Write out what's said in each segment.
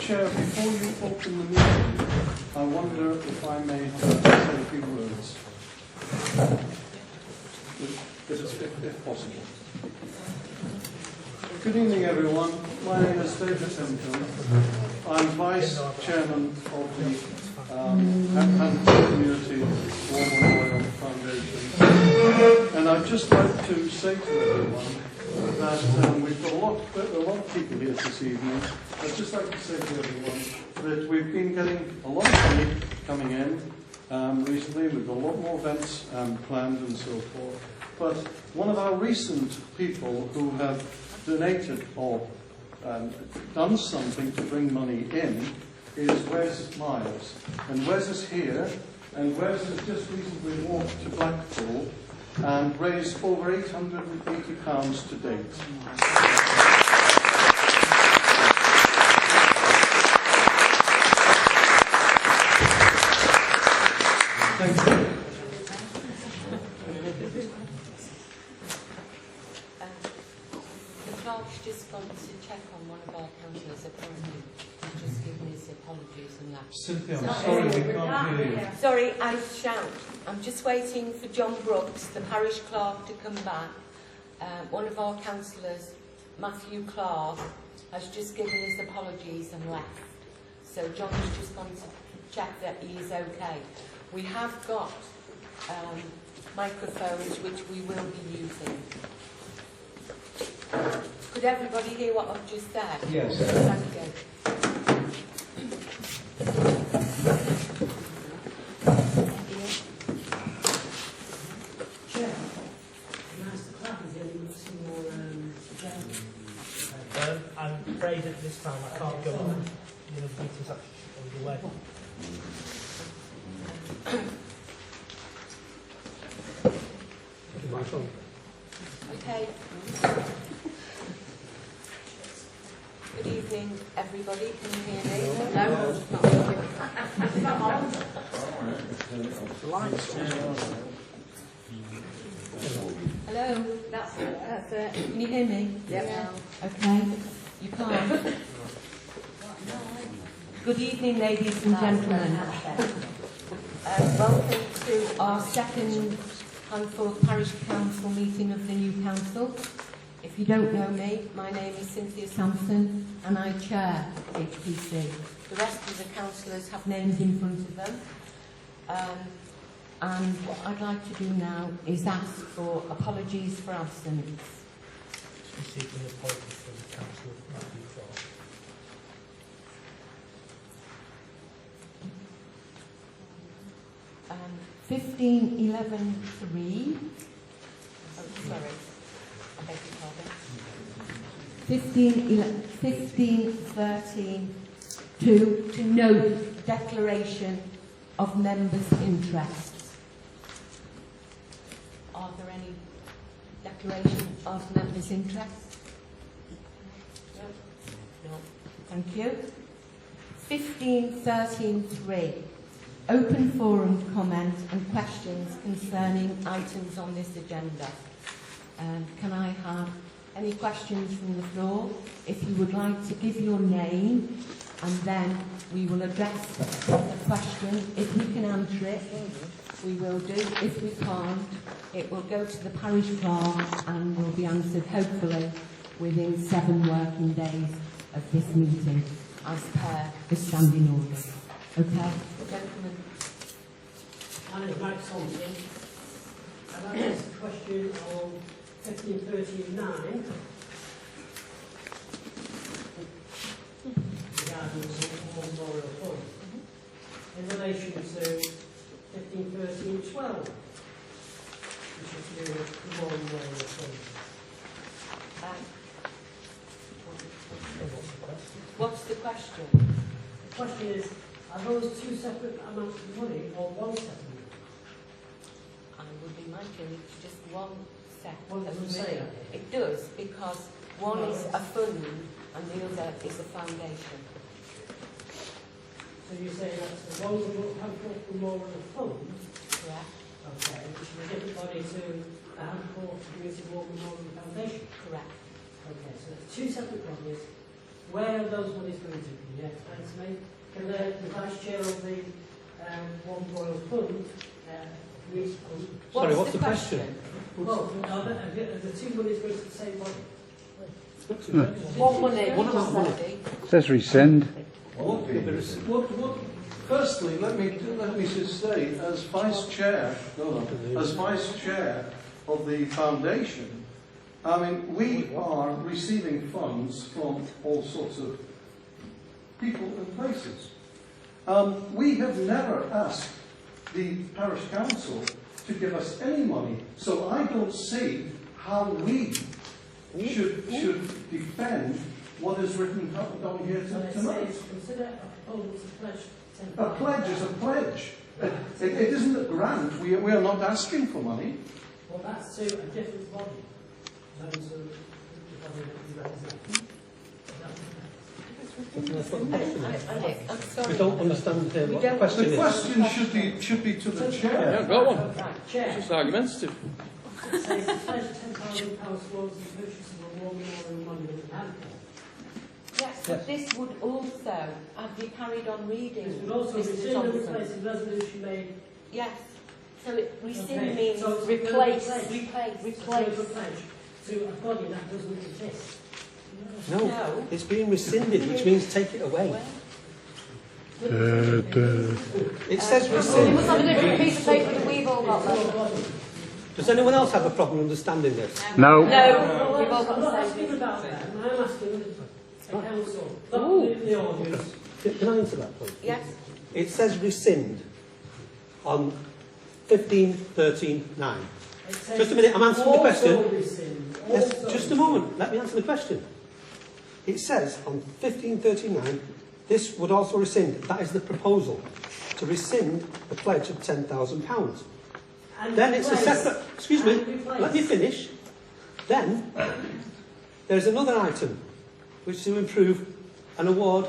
Chair, before you open the meeting, I wonder if I may have to say a few words, if possible. Good evening, everyone. My name is David Simpson. I'm Vice Chairman of the Handforth Community War Memorial Foundation. And I'd just like to say to everyone that we've got a lot of people here this evening. I'd just like to say to everyone that we've been getting a lot of money coming in recently. We've got a lot more events planned and so forth. But one of our recent people who have donated or done something to bring money in is Wes Miles. And Wes is here, and Wes has just recently walked to Blackpool and raised over £880 to date. Thank you. The clerk's just gone to check on one of our councillors. Apparently, he's just given his apologies and that. Cynthia, I'm sorry, we can't hear you. Sorry, I shout. I'm just waiting for John Brooks, the parish clerk, to come back. One of our councillors, Matthew Cllr, has just given his apologies and left. So John's just gone to check that he is okay. We have got microphones which we will be using. Could everybody hear what I've just said? Yes. Thank you. Chair, Master Clerk is going to look some more I'm afraid at this time I can't go on. The meeting's actually underway. My phone. Okay. Good evening, everybody. Can you hear me? No, it's not working. Hello. That's it. Can you hear me? Yeah. Okay. You can't. Good evening, ladies and gentlemen. Welcome to our second Handforth Parish Council meeting of the new council. If you don't know me, my name is Cynthia Samson and I chair HPC. The rest of the councillors have names in front of them. And what I'd like to do now is ask for apologies for absence. Receiving apologies from the council of Matthew Cllr. 1511-3. Oh, sorry. I beg your pardon. 1513-2 to note declaration of members' interests. Are there any declaration of members' interests? No. No. Thank you. 1513-3. Open forum comment and questions concerning items on this agenda. Can I have any questions from the floor? If you would like to give your name, and then we will address the question. If we can answer it, we will do. If we can't, it will go to the parish clerk and will be answered hopefully within 7 working days of this meeting, as per the standing order. Okay, gentlemen. My name is Mike Thompson. I'd like to ask a question on 1539 regarding the War Memorial Fund in relation to 1513-12, which is to do with the War Memorial Fund. What's the question? The question is, are those 2 separate amounts of money or 1 separate? I would imagine it's just one set. Well, it doesn't say that. It does, because one is a fund and the other is a foundation. So you're saying that's the one Handforth Memorial Fund? Correct? Okay, which is a different body to the Handforth Community War Memorial Foundation? Correct. Okay, so there's 2 separate bodies where are those monies going to? Can you explain to me? Can the Vice Chair of the War Memorial Fund please... Sorry, what's the question? Well, are the two monies going to the same body? What money? What about money? It says rescind. Firstly, let me just say, as vice chair of the foundation, I mean, we are receiving funds from all sorts of people and places. We have never asked the parish council to give us any money, so I don't see how we should defend what is written down here tonight. Consider a proposal to pledge A pledge is a pledge. It isn't a grant. We are not asking for money. Well, that's to a different body. Those who the body that you represent. I'm sorry. We don't understand what the don't- question The is. question should be to the chair. Got one. Right, Chair. Just argumentative. It says to pledge £10,000 towards the purchase of a war memorial monument in Handforth. Yes, but this would also, have you carried on reading, This would also Mr. rescind and Thompson? replace the resolution made. Yes. So rescind Okay, means so it's replace, replace. replace. To a pledge to a body that doesn't exist. No, No. it's being rescinded, which means take it away. It says You rescind. must have a different piece of paper that we've all got then. Does anyone else have a problem understanding this? No. No, we've all I'm got not the same asking piece. about that. I'm asking the council, not the audience. Can I answer that, please? Yes. It says rescind on 15.13.9. It says Just a minute, I'm answering the question. also rescind, Yes, also just a moment. Let me answer the question. It says on 15.39, this would also rescind. That is the proposal to rescind the pledge of £10,000. And Then it's a replace. separate. Excuse me. And replace. Let me finish. Then there's another item, which is to improve an award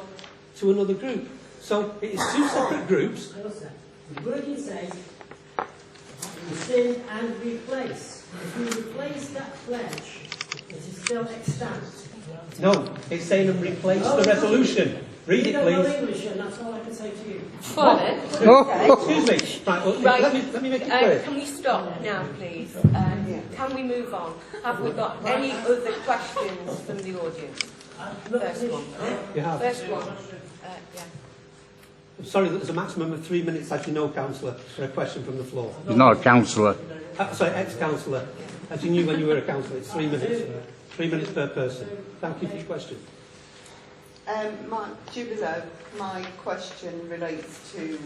to another group. So it is two separate groups. Hang on a sec. The wording says rescind and replace. If you replace that pledge, it is still extant. No, it's saying and replace the resolution. Read You it, don't know please. English, and that's all I can say to you. Well then, okay. Excuse me. Right, well, Right. Let me make it clear. Can we stop now, please? Can we move on? Have we got any other questions from the audience? First one. You have. First one. Yeah. I'm sorry that there's a maximum of 3 minutes, as you know, Councillor, for a question from the floor. He's not a councillor. Sorry, ex-councillor. As you knew when you were a councillor, it's 3 minutes. 3 minutes per person. Thank you for your question. Jubilee, my question relates to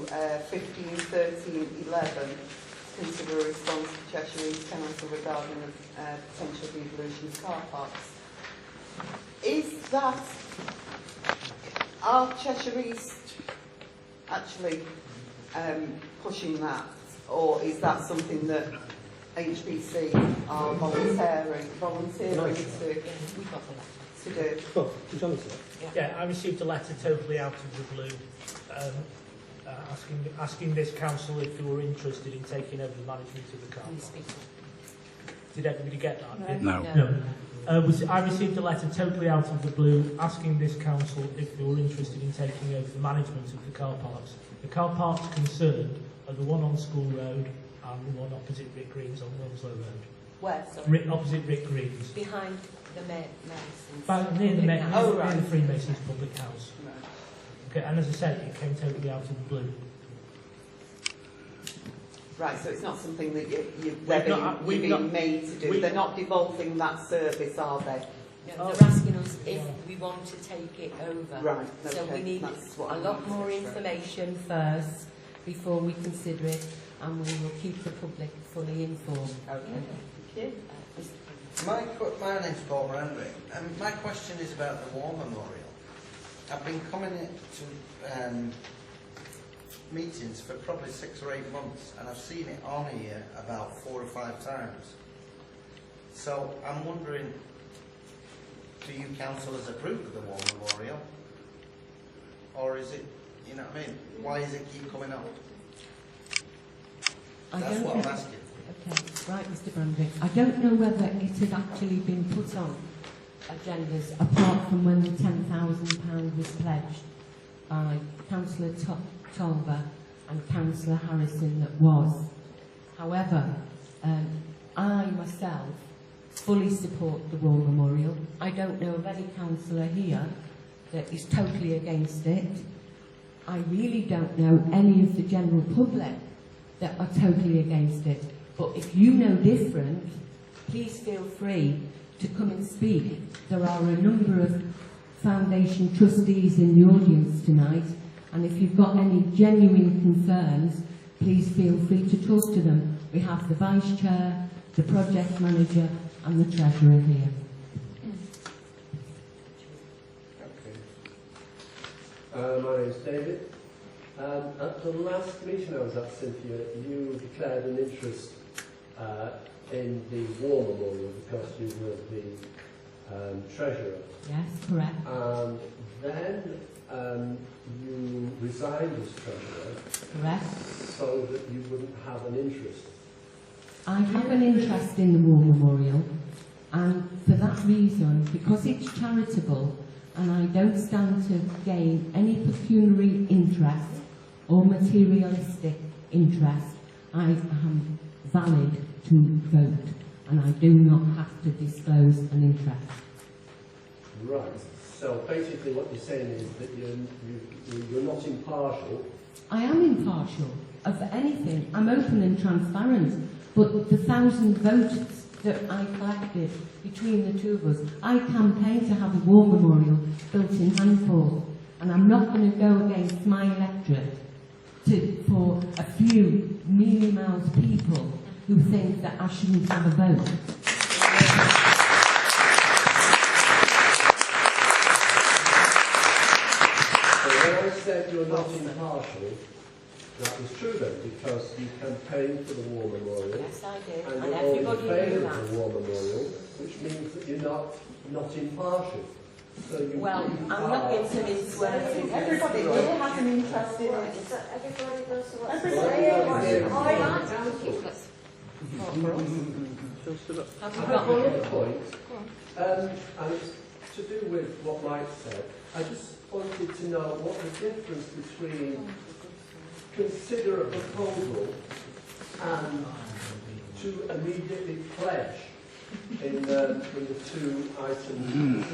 15, 13, 11. Consider a response to Cheshire East Council regarding potential devolution of car parks. Is that, are Cheshire East actually pushing that, or is that something that HBC are volunteering to do? Oh, would you answer that? Yeah, I received a letter totally out of the blue asking this council if they were interested in taking over the management of the car park. Did everybody get that? No. I received a letter totally out of the blue asking this council if they were interested in taking over the management of the car parks. The car parks concerned are the one on School Road and the one opposite Rick Green's on Wilmslow Road. Where, sorry? Opposite Rick Green's. Behind the Masons. Near the Oh, right. near the Freemasons Public House. Okay, and as I said, it came totally out of the blue. Right, so it's not something that you're We've being not- made to do. They're not devolving that service, are they? No, they're asking us if we want to take it over. Right, So we okay, need that's what a I'm lot after. more information first before we consider it, and we will keep the public fully informed. Okay, thank you. My name's Paul Randwick, and my question is about the War Memorial. I've been coming to meetings for probably 6 or 8 months, and I've seen it on here about 4 or 5 times. So I'm wondering, do you councillors approve of the War Memorial? Or is it, you know what I mean, why does it keep coming up? That's what I'm asking. Okay, right, Mr. Brandwick. I don't know whether it had actually been put on agendas apart from when the £10,000 was pledged by Councillor Tolver and Councillor Harrison that was. However, I myself fully support the War Memorial. I don't know of any councillor here that is totally against it. I really don't know any of the general public that are totally against it. But if you know different, please feel free to come and speak. There are a number of foundation trustees in the audience tonight, and if you've got any genuine concerns, please feel free to talk to them. We have the Vice Chair, the Project Manager and the Treasurer here. My name is David. At the last meeting I was at, Cynthia, you declared an interest in the War Memorial because you were the Treasurer. Yes, correct. And then you resigned as Treasurer. Correct. So that you wouldn't have an interest. I have an interest in the War Memorial, and for that reason, because it's charitable and I don't stand to gain any pecuniary interest or materialistic interest, I am valid to vote, and I do not have to disclose an interest. Right. So basically what you're saying is that you're not impartial. I am impartial of anything. I'm open and transparent. But the 1,000 votes that I collected between the two of us, I campaigned to have a war memorial built in Handforth, and I'm not going to go against my electorate for a few mealy-mouthed people who think that I shouldn't have a vote. So when I said you're not impartial, that was true then, because you campaigned for the War Memorial. Yes, I did, And and you're all in everybody favour knew of that. the War Memorial, which means that you're not impartial. So you Well, I'm not going to mince words. Everybody here has an interest in it. Everybody knows what's Have you I got have one other point, and it's to do with what Mike said. I just wanted to know what the difference between consider a proposal and to immediately pledge in the two items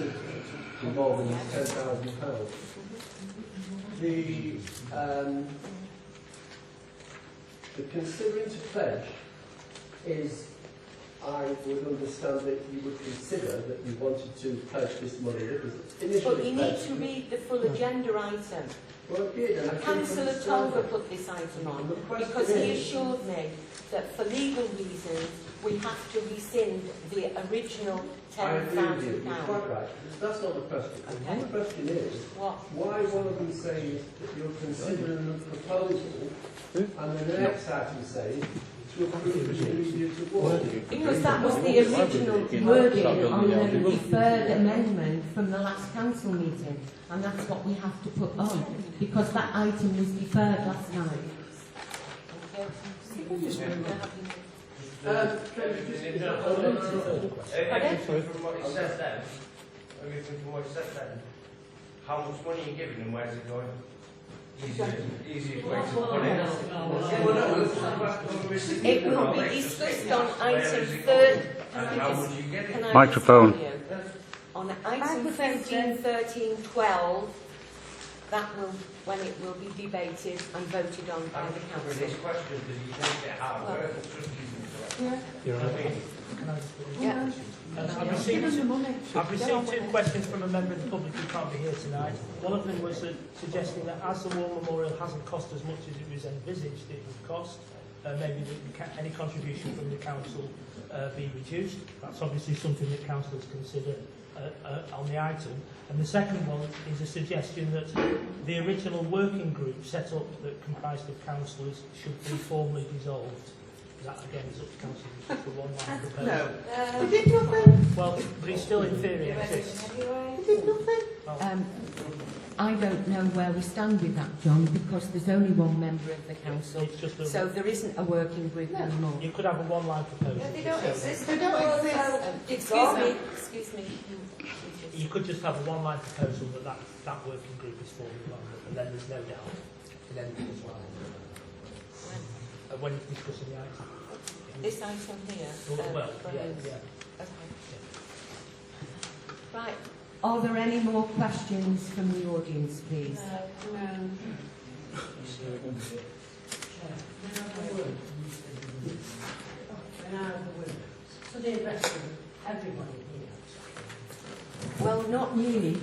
involving £10,000. The considering to pledge is, I would understand that you would consider that you wanted to pledge this money because initially. But you need to read the full agenda item. Well, it did, and I couldn't Councillor understand Tolver it. put this item on The question because he is- assured me that for legal reasons we have to rescind the original I agree with you, you're £10,000. quite right. That's not the question. Okay. The question is, What? why one of them says that you're considering a proposal, and the next item says to approve an immediate award? Because that was the original wording on the deferred amendment from the last council meeting, and that's what we have to put on, because that item was deferred last night. From what it says then, how much money are you giving and where's it going? Easiest way to put it. It will be discussed on item 3. And how much are you getting? Microphone. On item 15, 13, 12, that will, when it will be debated and voted on by the For council. this question, does he take it out of work? I've received two questions from a member of the public who can't be here tonight. One of them was suggesting that as the War Memorial hasn't cost as much as it was envisaged it would cost, maybe any contribution from the council be reduced. That's obviously something that councillors consider on the item. And the second one is a suggestion that the original working group set up that comprised of councillors should be formally dissolved. That again is up to council for one line proposal. No. We did nothing. Well, but it still in theory exists. We did nothing. I don't know where we stand with that, John, because there's only one member of the council, It's just a, so there isn't a working group anymore. you could have a one-line proposal. They don't exist. They don't exist. Excuse me. you could just have a one-line proposal that working group is forming along, and then there's no doubt in anything as well. When you're discussing the item. This item here? Well, yeah. Okay. Right. Are there any more questions from the audience, please? So they're arresting everybody here. Well, not really.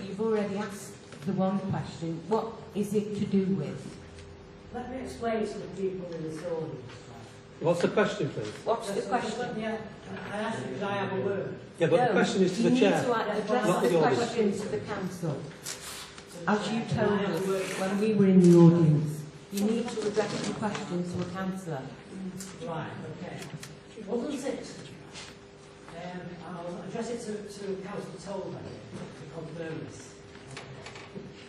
You've already asked the one question. What is it to do with? Let me explain to the people in this audience. What's the question, please? What's the question? Yeah, I asked you because I have a word. Yeah, but the question is to the chair. You need to address not the the audience. question to the council. As you told us when we were in the audience, you need to address the question to a councillor. Right, okay. Wasn't it? I'll address it to Councillor Tolver to confirm this.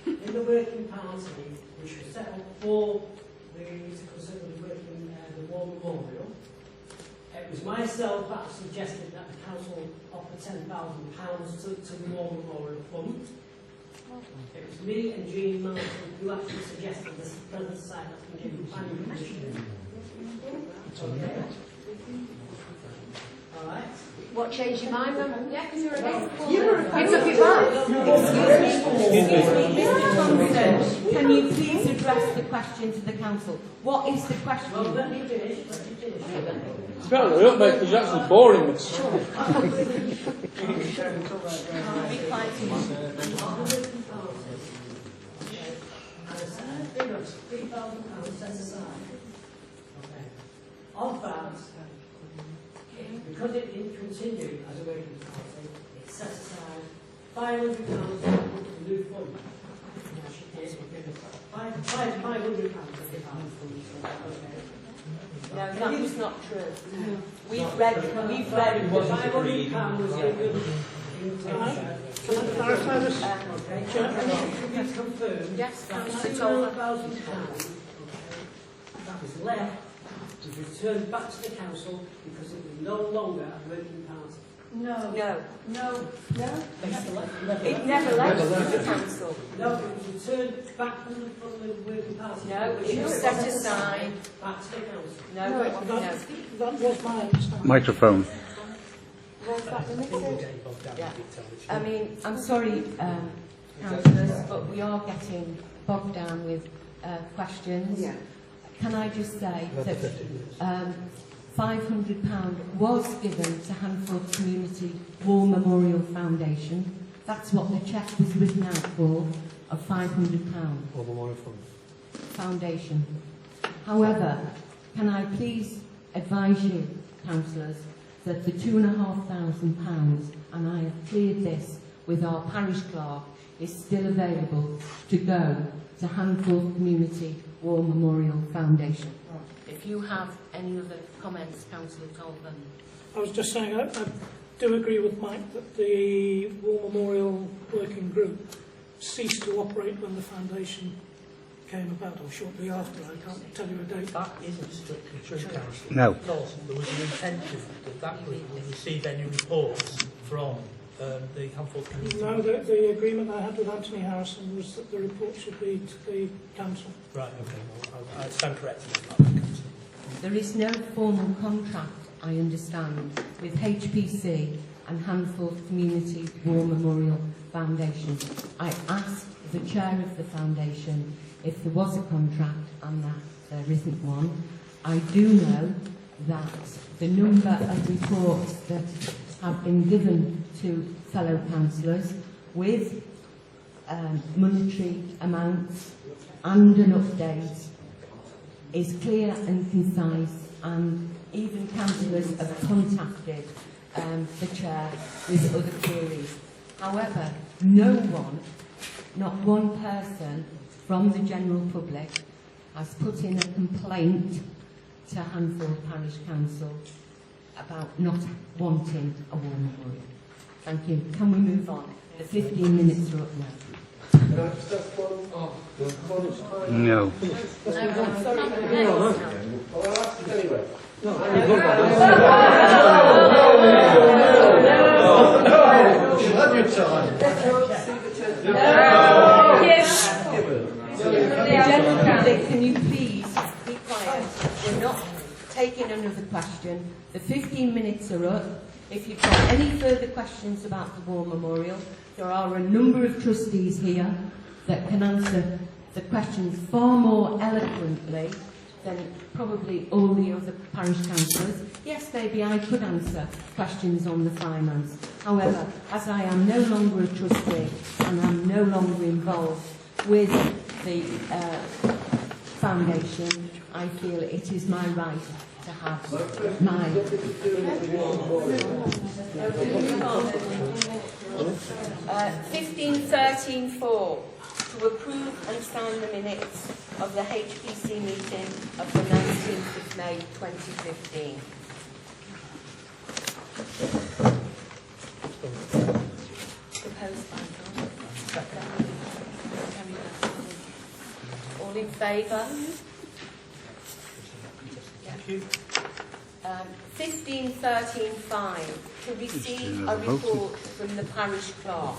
In the working party, which was set up for to consider the war memorial, it was myself that suggested that the council offer £10,000 to the war memorial fund. It was me and Jean Martin who actually suggested this present site that's been given planning permission. Okay. All right. What changed your mind then? Yeah, because you're against. You took it back. Excuse me, Mr. Thompson, can you please address the question to the council? What is the question? Well, let me finish. It's better to up, mate, because you're actually boring us. Be quiet, please. £3,000 set aside. Okay. Of that, because it didn't continue as a working party, it set aside £500 to put the new fund. £500 No, that was not true. We've read £500 was given in Can I clarify this? Can you confirm Yes, that Councillor £9,000 that was left was returned back to the council because it was no longer a working party? No. It never left the council. No, it was returned back from the working party. No, it was set aside. Back to the council. No. That was my understanding. Microphone. Was that limited? Yeah. I mean, I'm sorry, councillors, but we are getting bogged down with questions. Yeah. Can I just say that £500 was given to Handforth Community War Memorial Foundation. That's what the cheque was written out for, of £500. War Memorial Fund. Foundation. However, can I please advise you, councillors, that the £2,500, and I have cleared this with our parish clerk, is still available to go to Handforth Community War Memorial Foundation. If you have any other comments, Councillor Tolver. I was just saying, I do agree with Mike that the War Memorial Working Group ceased to operate when the foundation came about, or shortly after. I can't tell you a date. That isn't strictly true, Councillor. No. Because there was an intention that group would receive any reports from the Handforth community. No, the agreement I had with Anthony Harrison was that the report should be to the council. Right, okay. Well, I stand corrected on that, Councillor. There is no formal contract, I understand, with HPC and Handforth Community War Memorial Foundation. I asked the chair of the foundation if there was a contract, and that there isn't one. I do know that the number of reports that have been given to fellow councillors with monetary amounts and an update is clear and concise, and even councillors have contacted the chair with other queries. However, no one, not one person from the general public has put in a complaint to Handforth Parish Council about not wanting a war memorial. Thank you. Can we move on? The 15 minutes are up now. No. Gentlemen, can you please be quiet? We're not taking another question. The 15 minutes are up. If you've got any further questions about the War Memorial, there are a number of trustees here that can answer the questions far more eloquently than probably all the other parish councillors. Yes, maybe I could answer questions on the finance. However, as I am no longer a trustee and I'm no longer involved with the foundation, I feel it is my right to have my... 15.13.4 to approve and sign the minutes of the HPC meeting of the 19th of May 2015. Proposed by All in favour? Thank you. 15.13.5 to receive a report from the Parish Clerk.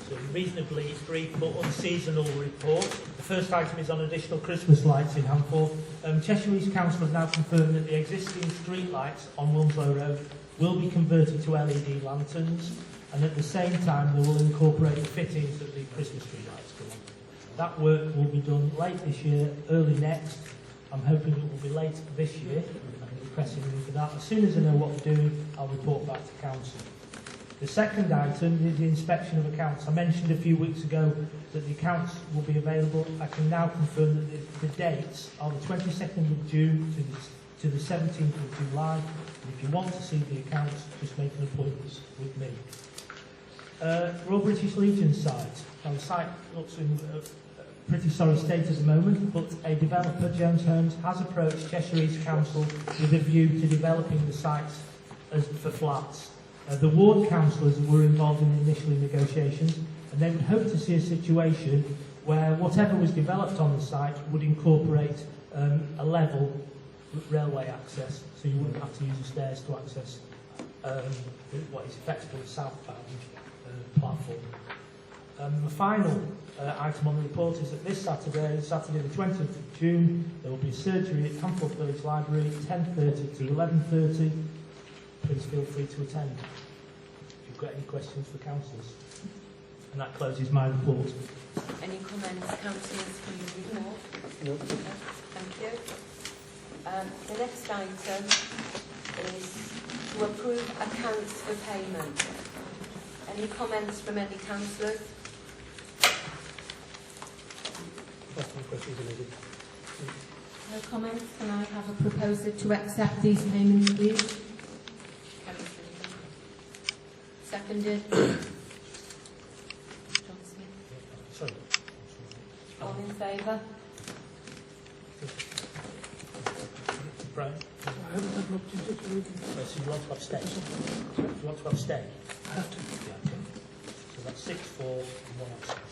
So reasonably brief but unseasonal report. The first item is on additional Christmas lights in Handforth. Cheshire East Council have now confirmed that the existing street lights on Wilmslow Road will be converted to LED lanterns, and at the same time they will incorporate the fittings that the Christmas tree lights go on. That work will be done late this year, early next. I'm hoping it will be late this year. I'm pressing for that. As soon as I know what we're doing, I'll report back to Council. The second item is the inspection of accounts. I mentioned a few weeks ago that the accounts will be available. I can now confirm that the dates are the 22nd of June to the 17th of July. And if you want to see the accounts, just make an appointment with me. Royal British Legion site. Now the site looks in pretty sorry state at the moment, but a developer, Jones Homes, has approached Cheshire East Council with a view to developing the sites for flats. The ward councillors were involved in the initial negotiations, and they would hope to see a situation where whatever was developed on the site would incorporate a level railway access, so you wouldn't have to use the stairs to access what is effectively the southbound platform. The final item on the report is that this Saturday the 20th of June, there will be a surgery at Handforth Village Library, 10:30 to 11:30. Please feel free to attend if you've got any questions for councillors. And that closes my report. Any comments, councillors, from the report? No. Thank you. The next item is to approve accounts for payment. Any comments from any councillors? No comments. Can I have a proposer to accept these payments, please? Seconded. Sorry. All in favour? Brian? So you want to abstain? You want to abstain? I have to. Yeah, okay. So that's 6 for 1 abstain.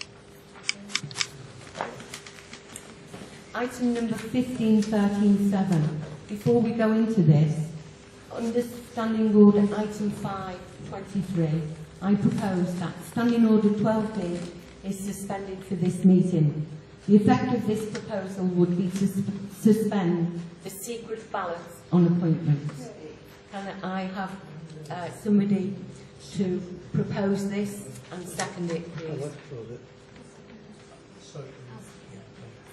Item number 15.13.7. Before we go into this, under Standing Order Item 5.23, I propose that Standing Order 12B is suspended for this meeting. The effect of this proposal would be to suspend the secret ballots on appointments. Can I have somebody to propose this and second it, please? Sorry.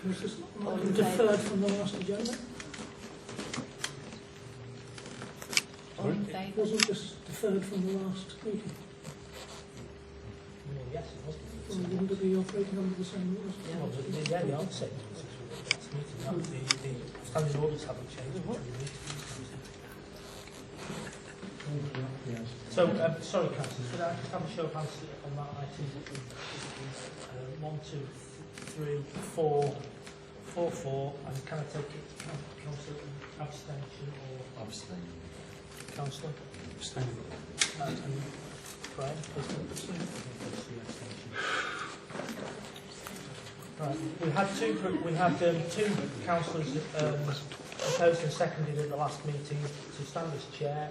Was this not deferred from the last agenda? All in favour? Was it just deferred from the last meeting? Well, yes, it was. Or wouldn't it be operating under the same rules? Yeah, the answer. The standing orders haven't changed. So, sorry, councillors, could I just have a show of hands on that item? 1, 2, 3, 4, 4, and can I take it, councillor, abstention or... Abstain. Councillor? Abstain. And Brian, please don't abstain. Right, we had two councillors proposed and seconded at the last meeting to stand as chair,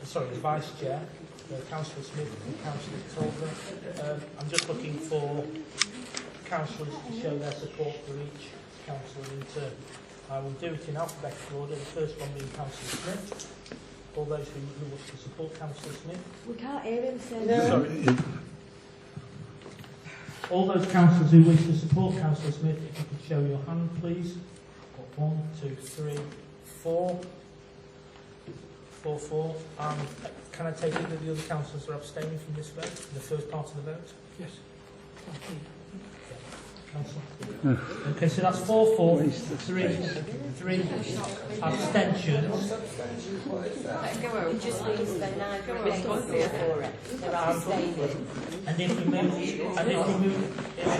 as vice chair, Councillor Smith and Councillor Tolver. I'm just looking for councillors to show their support for each councillor in turn. I will do it in alphabetical order, the first one being Councillor Smith. All those who wish to support Councillor Smith. We can't hear him say Sorry. All those councillors who wish to support Councillor Smith, if you could show your hand, please. Got 1, 2, 3, 4. 4. Can I take it that the other councillors are abstaining from this vote, the first part of the vote? Yes. Councillor? Okay, so that's 4, 3 abstentions. It just means they're neither against nor for it. They're abstaining. And if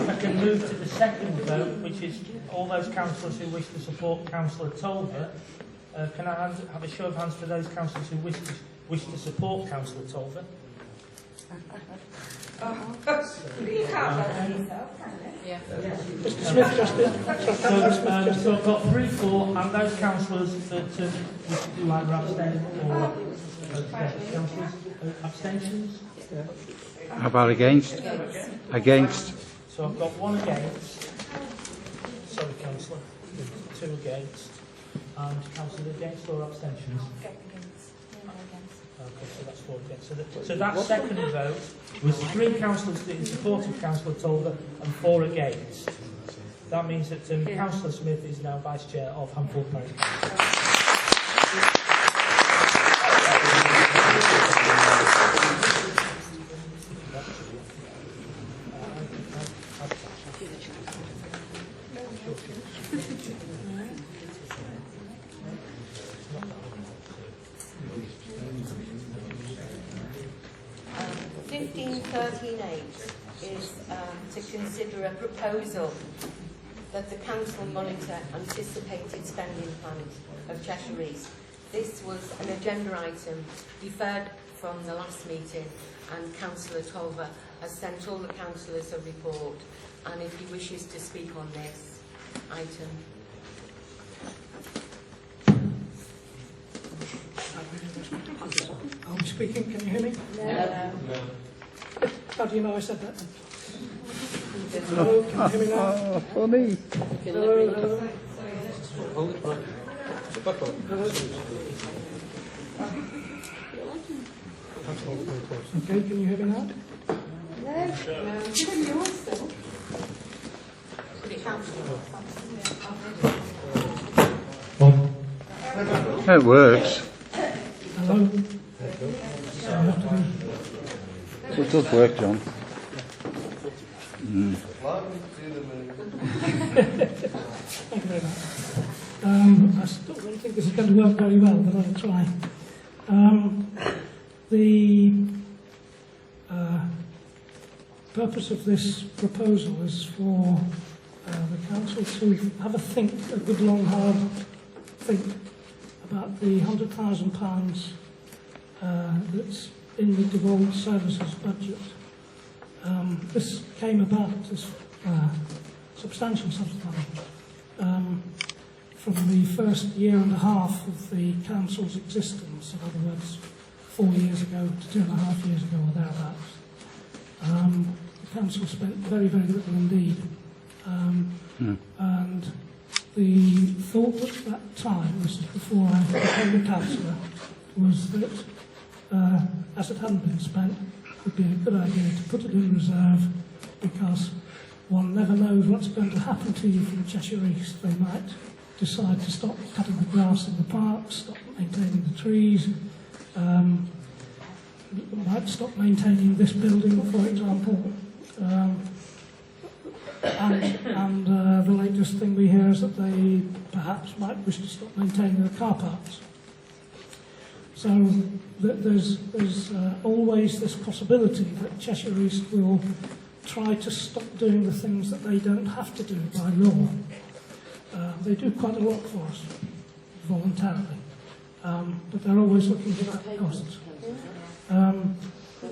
I can move to the second vote, which is all those councillors who wish to support Councillor Tolver, can I have a show of hands for those councillors who wish to support Councillor Tolver? You can't vote for yourself, can you? Yeah. Mr Smith just did. So I've got 3, 4, and those councillors that would either abstain or councillors abstentions. How about against? Against. So I've got 1 against. Sorry, councillor. 2 against. And councillor against or abstentions? Okay, so that's 4 against. So that second vote was 3 councillors in support of Councillor Tolver and 4 against. That means that Councillor Smith is now Vice Chair of Handforth Parish. Is to consider a proposal that the council monitor anticipated spending plans of Cheshire East. This was an agenda item deferred from the last meeting, and Councillor Tolver has sent all the councillors a report, and if he wishes to speak on this item. I'm speaking, can you hear me? No. How do you know I said that then? Hello, can you hear me now? Funny. Hello. Hold it back. Back up. Okay, can you hear me now? It works. Hello. It does work, John. Thank you very much. I still don't think this is going to work very well, but I'll try. The purpose of this proposal is for the council to have a good long hard think about the £100,000 that's in the Devolution services budget. This came about, this substantial sum of money, from the first year and a half of the council's existence. In other words, 4 years ago to 2.5 years ago or thereabouts. The council spent very, very little indeed. And the thought at that time, this is before I became a councillor, was that as it hadn't been spent, it would be a good idea to put it in reserve, because one never knows what's going to happen to you from Cheshire East. They might decide to stop cutting the grass in the parks, stop maintaining the trees, might stop maintaining this building, for example. And the latest thing we hear is that they perhaps might wish to stop maintaining the car parks. So there's always this possibility that Cheshire East will try to stop doing the things that they don't have to do by law. They do quite a lot for us, voluntarily, but they're always looking to cut costs. Don't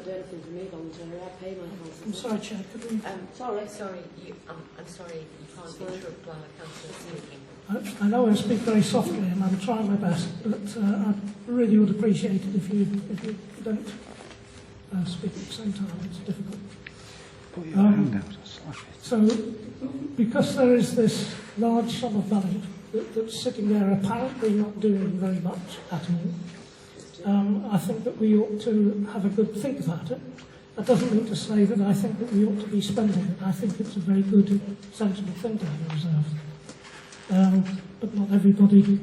do anything for me voluntarily. I pay my council. I'm sorry, Chair, could we... Sorry, I'm sorry, you can't interrupt while the councillor is speaking. I know I speak very softly and I'm trying my best, but I really would appreciate it if you don't speak at the same time. It's difficult. Put your hand out and slap it. So, because there is this large sum of money that's sitting there apparently not doing very much at all, I think that we ought to have a good think about it. That doesn't mean to say that I think that we ought to be spending it. I think it's a very good, sensible thing to have a reserve. But not everybody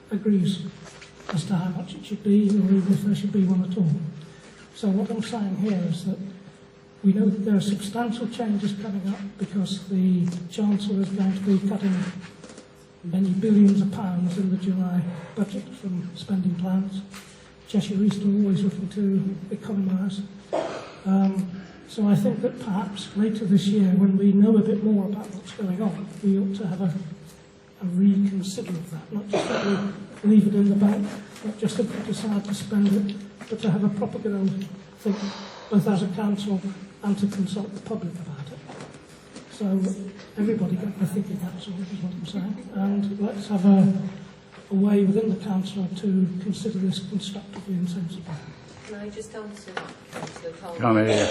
agrees as to how much it should be, or even if there should be one at all. So what I'm saying here is that we know that there are substantial changes coming up because the Chancellor is going to be cutting many billions of pounds in the July budget from spending plans. Cheshire East are always looking to economise. So I think that perhaps later this year, when we know a bit more about what's going on, we ought to have a reconsider of that, not just that we leave it in the bank, not just that we decide to spend it, but to have a proper good old think, both as a council and to consult the public about it. So everybody get their thinking hats on, is what I'm saying, and let's have a way within the council to consider this constructively and sensibly. Can I just answer that, Councillor Tolver? Come here.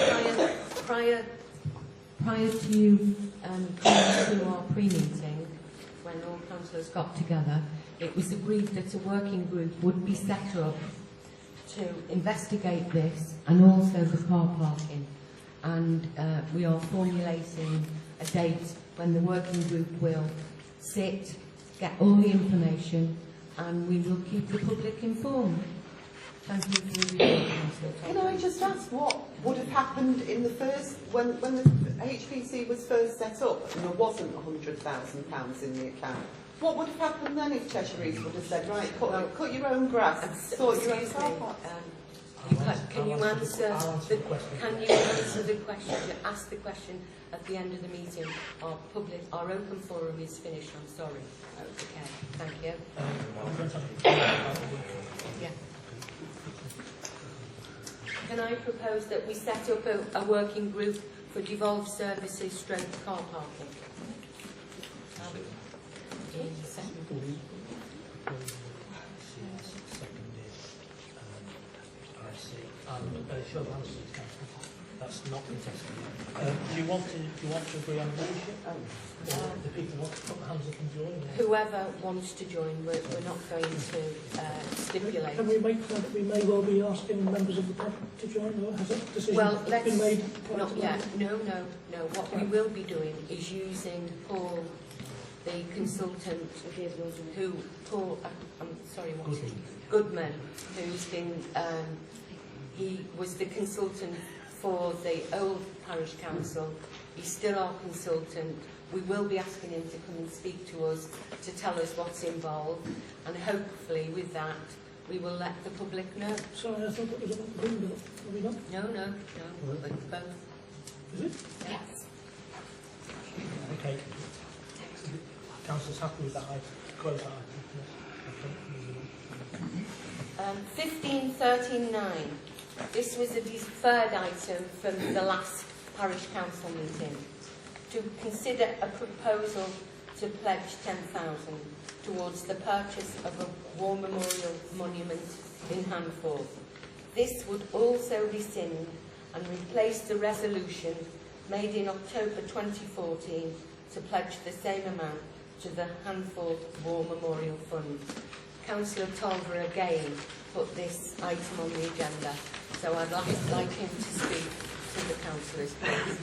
Prior to you coming to our pre-meeting, when all councillors got together, it was agreed that a working group would be set up to investigate this and also the car parking. And we are formulating a date when the working group will sit, get all the information, and we will keep the public informed. Thank you for your Councillor Tolver. Can I just ask what would have happened in the first, when the HPC was first set up and there wasn't £100,000 in the account? What would have happened then if Cheshire East would have said, right, cut your own grass and sort your own car parks? Can you answer the question? Ask the question at the end of the meeting. Our open forum is finished. I'm sorry. Okay. Thank you. Yeah. Can I propose that we set up a working group for devolved services, stroke car parking? Show of hands, please, Councillor. That's not contested. Do you want to agree on leadership? The people want to put their hands up and join? Whoever wants to join, we're not going to stipulate. Can we make that we may well be asking members of the public to join, or has that decision been made? Not yet. No. What we will be doing is using Paul, the consultant, Goodman, who's been. He was the consultant for the old parish council. He's still our consultant. We will be asking him to come and speak to us to tell us what's involved, and hopefully with that we will let the public know. Sorry, I thought it was about the green bill. Are we not? No. Both. Is it? Yes. Okay. Councillor's happy with that item. Close that item. 15.13.9. This was a deferred item from the last parish council meeting. To consider a proposal to pledge 10,000 towards the purchase of a war memorial monument in Handforth. This would also rescind and replace the resolution made in October 2014 to pledge the same amount to the Handforth War Memorial Fund. Councillor Tolver again put this item on the agenda, so I'd like him to speak to the councillors, please.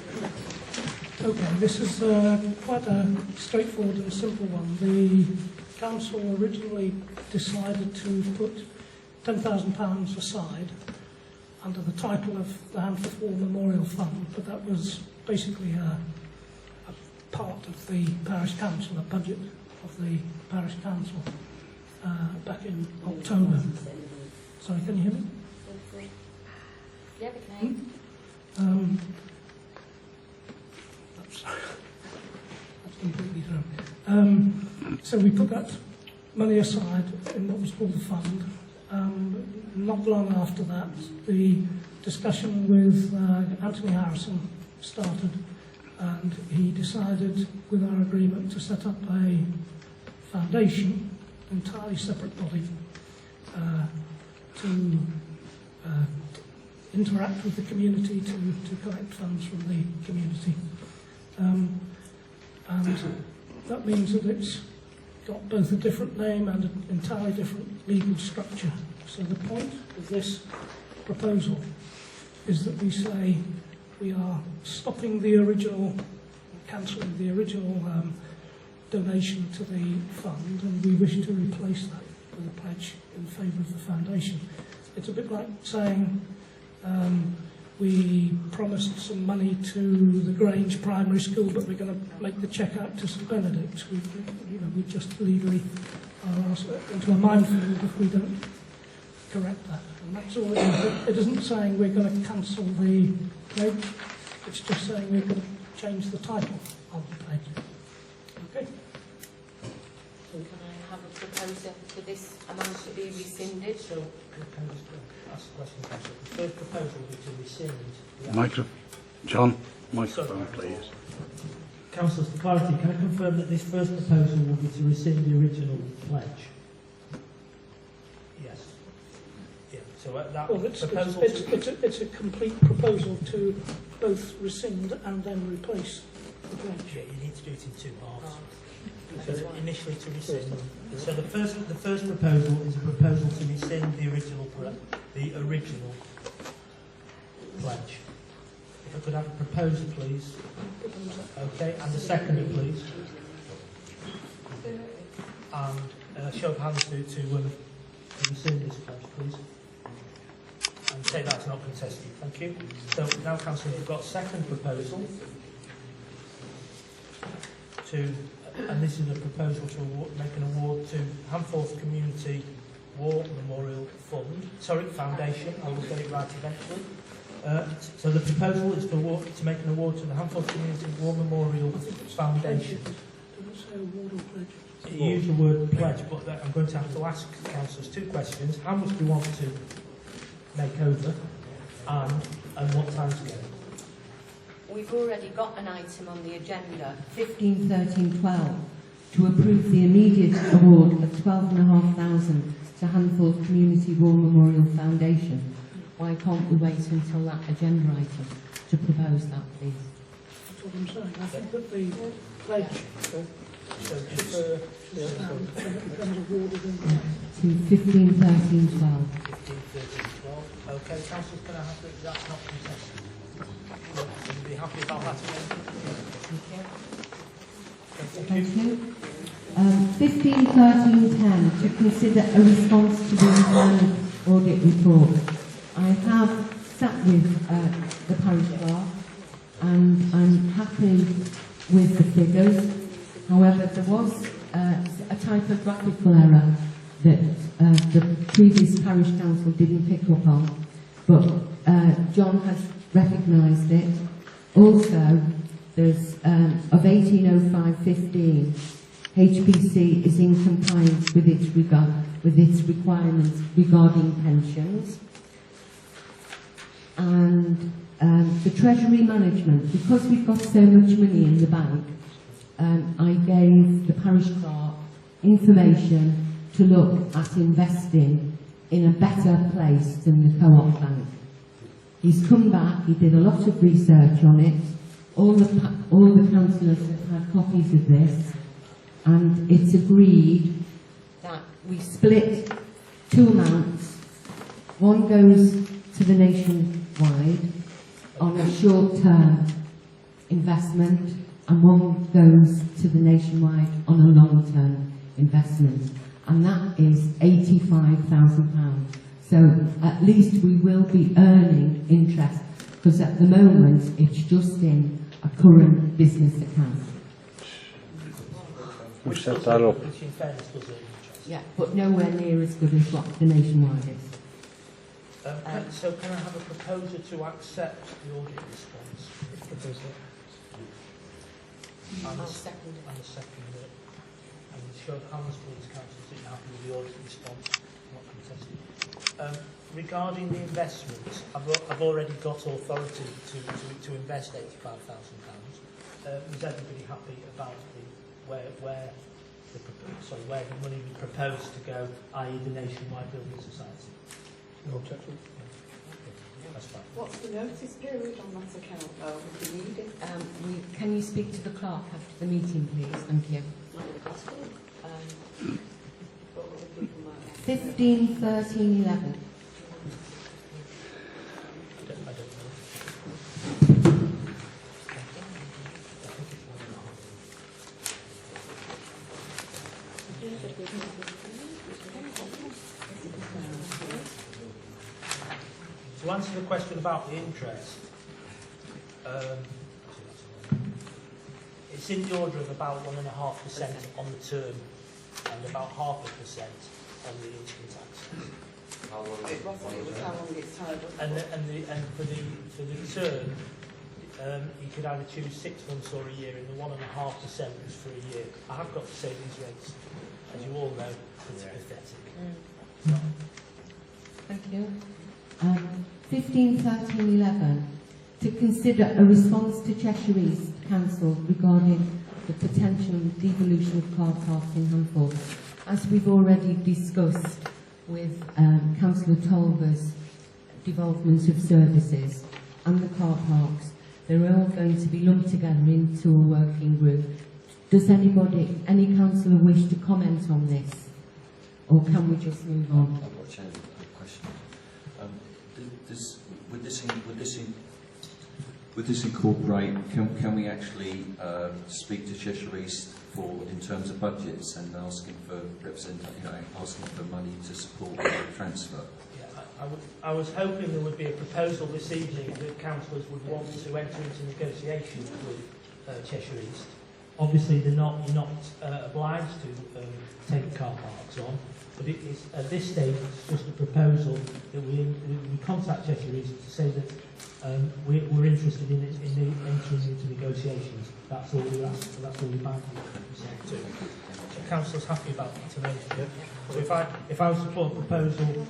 Okay, this is quite a straightforward and simple one. The council originally decided to put £10,000 aside under the title of the Handforth War Memorial Fund, but that was basically a part of the parish council, a budget of the parish council back in October. Sorry, can you hear me? Yeah, we can. That's completely thrown. So we put that money aside in what was called the fund. Not long after that, the discussion with Anthony Harrison started, and he decided, with our agreement, to set up a foundation, entirely separate body, to interact with the community, to collect funds from the community. And that means that it's got both a different name and an entirely different legal structure. So the point of this proposal is that we say we are stopping the original, cancelling the original donation to the fund, and we wish to replace that with a pledge in favour of the foundation. It's a bit like saying we promised some money to the Grange Primary School, but we're going to make the cheque out to St Benedict's. We just legally are asked into a minefield if we don't correct that. And that's all it is. It isn't saying we're going to cancel the pledge. It's just saying we're going to change the title of the pledge. Okay. Can I have a proposal for this amount to be rescinded? So, can I just ask a question, Councillor? The first proposal would be to rescind the... John, microphone, please. Councillors, for clarity, can I confirm that this first proposal will be to rescind the original pledge? Yes. Yeah. So that Well, proposal... it's a complete proposal to both rescind and then replace the pledge. Yeah, you need to do it in two halves. So initially to rescind. So the first proposal is a proposal to rescind the original pledge. If I could have a proposer, please. Okay, and a seconder, please. And a show of hands to rescind this pledge, please. And say that's not contested. Thank you. So now, Councillor, we've got a second proposal to, and this is a proposal to make an award to Handforth Community War Memorial Foundation. I will get it right eventually. So the proposal is to make an award to the Handforth Community War Memorial Foundation. You use the word pledge, but I'm going to have to ask councillors two questions. How much do you want to make over, and what time scale? We've already got an item on the agenda, 15, 13, 12, to approve the immediate award of £12,500 to Handforth Community War Memorial Foundation. Why can't we wait until that agenda item to propose that, please? That's what I'm saying. I think that the pledge becomes awarded in to 15, 13, 12. 15, 13, 12. Okay, councillors, can I have that? That's not contested. Would you be happy about that again? Thank you. 15, 13, 10, to consider a response to the employment audit report. I have sat with the Parish Clerk and I'm happy with the figures. However, there was a typographical error that the previous Parish Council didn't pick up on, but John has recognised it. Also, there's of 1805-15, HPC is in compliance with its requirements regarding pensions. And the Treasury management, because we've got so much money in the bank, I gave the Parish Clerk information to look at investing in a better place than the Co-op Bank. He's come back, he did a lot of research on it, all the councillors have had copies of this, and it's agreed that we split two amounts. One goes to the nationwide on a short-term investment, and one goes to the nationwide on a long-term investment, and that is £85,000. So at least we will be earning interest, because at the moment it's just in a current business account. Who set that up? Yeah, but nowhere near as good as what the nationwide is. So can I have a proposer to accept the audit response? I'll second it. And a second. And show of hands, please, councillors, that you're happy with the audit response, not contested. Regarding the investments, I've already got authority to invest £85,000. Is everybody happy about where where the money we propose to go, i.e. the Nationwide Building Society. No objection. That's fine. What's the notice period on that account, though, if you need it? Can you speak to the clerk after the meeting, please? Thank you. 15, 13, 11. I don't know. To answer the question about the interest, it's in the order of about 1.5% on the term and about 0.5% on the income tax. How long it was how long it's tied up. And for the term, you could either choose 6 months or a year, and the 1.5% was for a year. I have got the savings rates, as you all know, it's pathetic. Thank you. 15, 13, 11. To consider a response to Cheshire East Council regarding the potential devolution of car parks in Handforth. As we've already discussed with Councillor Tolver's development of services and the car parks, they're all going to be lumped together into a working group. Does any councillor wish to comment on this? Or can we just move on? I've got a question. Would this incorporate? Can we actually speak to Cheshire East in terms of budgets and asking for asking for money to support the transfer? Yeah, I was hoping there would be a proposal this evening that councillors would want to enter into negotiations with Cheshire East. Obviously, you're not obliged to take car parks on. But it is, at this stage, it's just a proposal that we contact Cheshire East to say that we're interested in entering into negotiations. That's all we're asking for. That's all we might be to. The council's happy about that arrangement. So if I was to put a proposal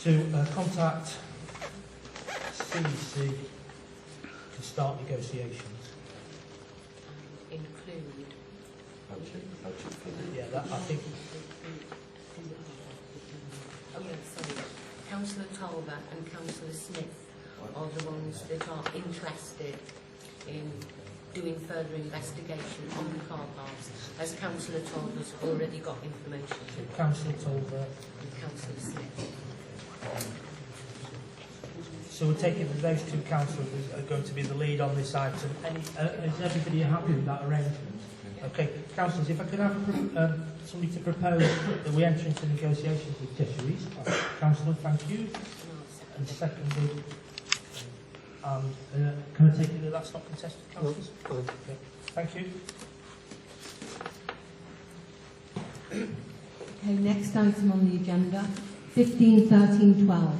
to contact CEC to start negotiations. Include. Yeah, that I think. Oh, yeah, sorry. Councillor Tolver and Councillor Smith are the ones that are interested in doing further investigation on the car parks, as Councillor Tolver's already got information. So Councillor Tolver and Councillor Smith. So we're taking that those two councillors are going to be the lead on this item. Is everybody happy with that arrangement? Okay, councillors, if I could have somebody to propose that we enter into negotiations with Cheshire East. Councillor, thank you. And secondly, can I take it that that's not contested, councillors? Okay, thank you. Okay, next item on the agenda, 15, 13, 12,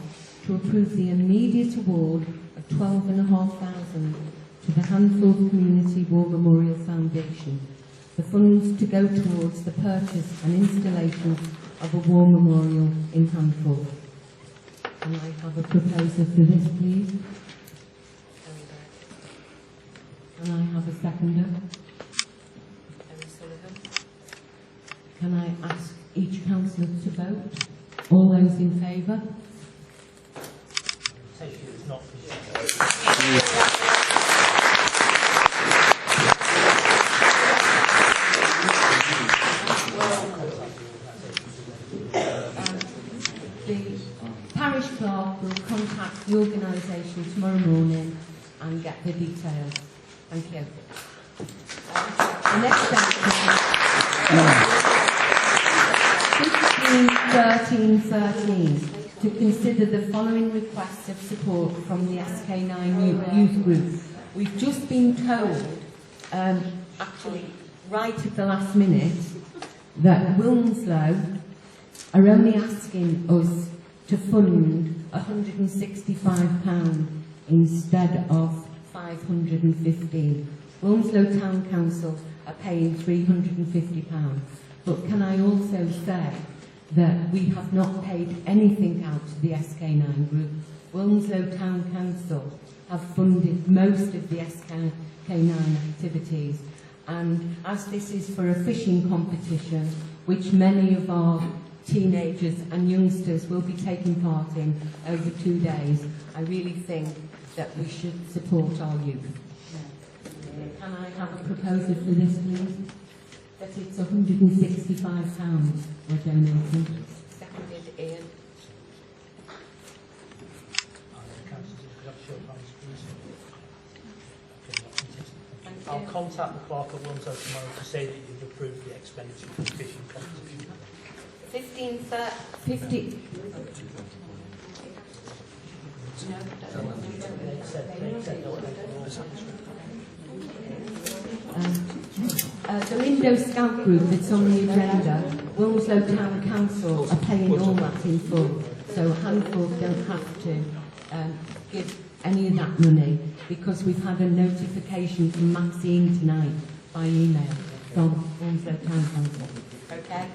to approve the immediate award of £12,500 to the Handforth Community War Memorial Foundation. The funds to go towards the purchase and installation of a war memorial in Handforth. Can I have a proposer for this, please? Can I have a seconder? Sullivan. Can I ask each councillor to vote? All those in favour? Take it as not The parish clerk will contact the organisation tomorrow morning and get the details. Thank you. The next item, 13, to consider the following requests of support from the SK9 youth group. We've just been told, actually right at the last minute, that Wilmslow are only asking us to fund £165 instead of £515. Wilmslow Town Council are paying £350. But can I also say that we have not paid anything out to the SK9 group? Wilmslow Town Council have funded most of the SK9 activities, And as this is for a fishing competition, which many of our teenagers and youngsters will be taking part in over 2 days, I really think that we should support our youth. Can I have a proposal for this, please? That it's £165 we're donating. Seconded, Ian. I'll contact the clerk at Wilmslow tomorrow to say that you've approved the expenditure for the fishing competition. 50. The Lindo Scout Group that's on the agenda, Wilmslow Town Council are paying all that in full, so Handforth don't have to give any of that money, because we've had a notification from Maxine tonight by email from Wilmslow Town Council. Okay?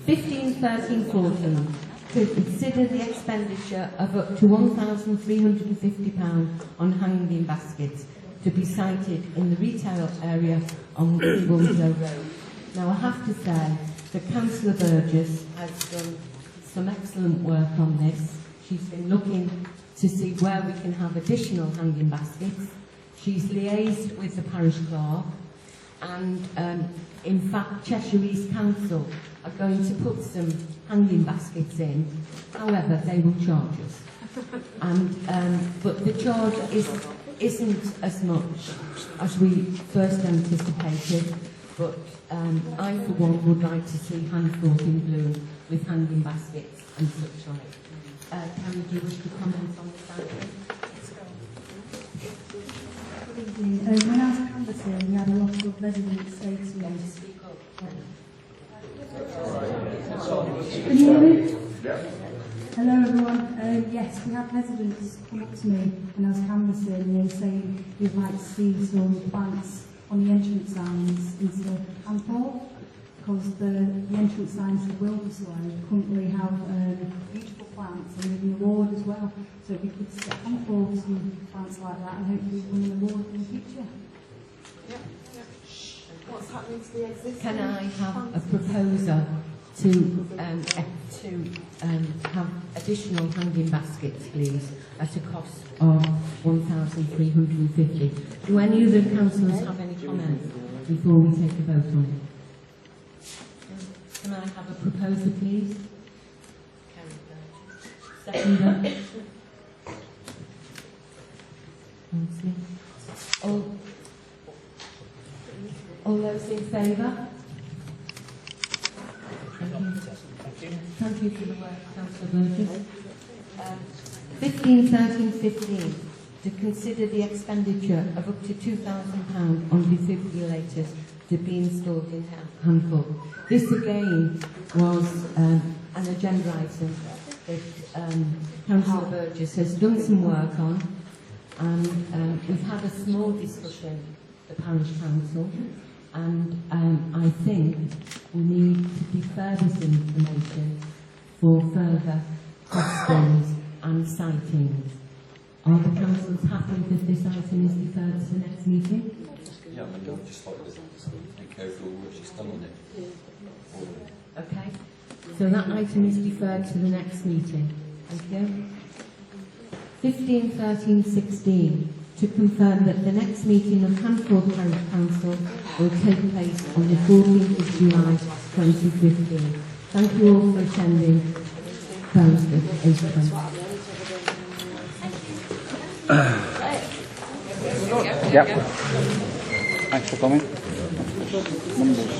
15, 13, 14. To consider the expenditure of up to £1,350 on hanging baskets to be sited in the retail area on Wilmslow Road. Now I have to say that Councillor Burgess has done some excellent work on this. She's been looking to see where we can have additional hanging baskets. She's liaised with the Parish Clerk, and in fact Cheshire East Council are going to put some hanging baskets in. However, they will charge us. But the charge isn't as much as we first anticipated, but I for one would like to see Handforth in bloom with hanging baskets and such like. Karen, do you wish to comment on this item? Good evening. When I was canvassing, we had a lot of residents say to me, speak up. Can you hear me? Hello everyone. Yes, we had residents come up to me when I was canvassing and they were saying we'd like to see some plants on the entrance signs instead of Handforth, because the entrance signs of Wilmslow currently have beautiful plants and an award as well. So if we could get Handforth some plants like that and hopefully win an award in the future. What's happening to the existing? Can I have a proposer to have additional hanging baskets, please, at a cost of £1,350? Do any of the councillors have any comments before we take a vote on it? Can I have a proposer, please? Seconder. All those in favour? Thank you for the work, Councillor Burgess. 15, 13, 15. To consider the expenditure of up to £2,000 on defibrillators to be installed in Handforth. This again was an agenda item that Councillor Burgess has done some work on, and we've had a small discussion at the Parish Council, and I think we need to defer this information for further costings and sightings. Are the councils happy that this item is deferred to the next meeting? Yeah, I'd just like to think over all that she's done on it. Okay, so that item is deferred to the next meeting. Thank you. 15, 13, 16. To confirm that the next meeting of Handforth Parish Council will take place on the 14th of July 2015. Thank you all for attending. Closed at 8:20. Yep. Thanks for coming. Numbers.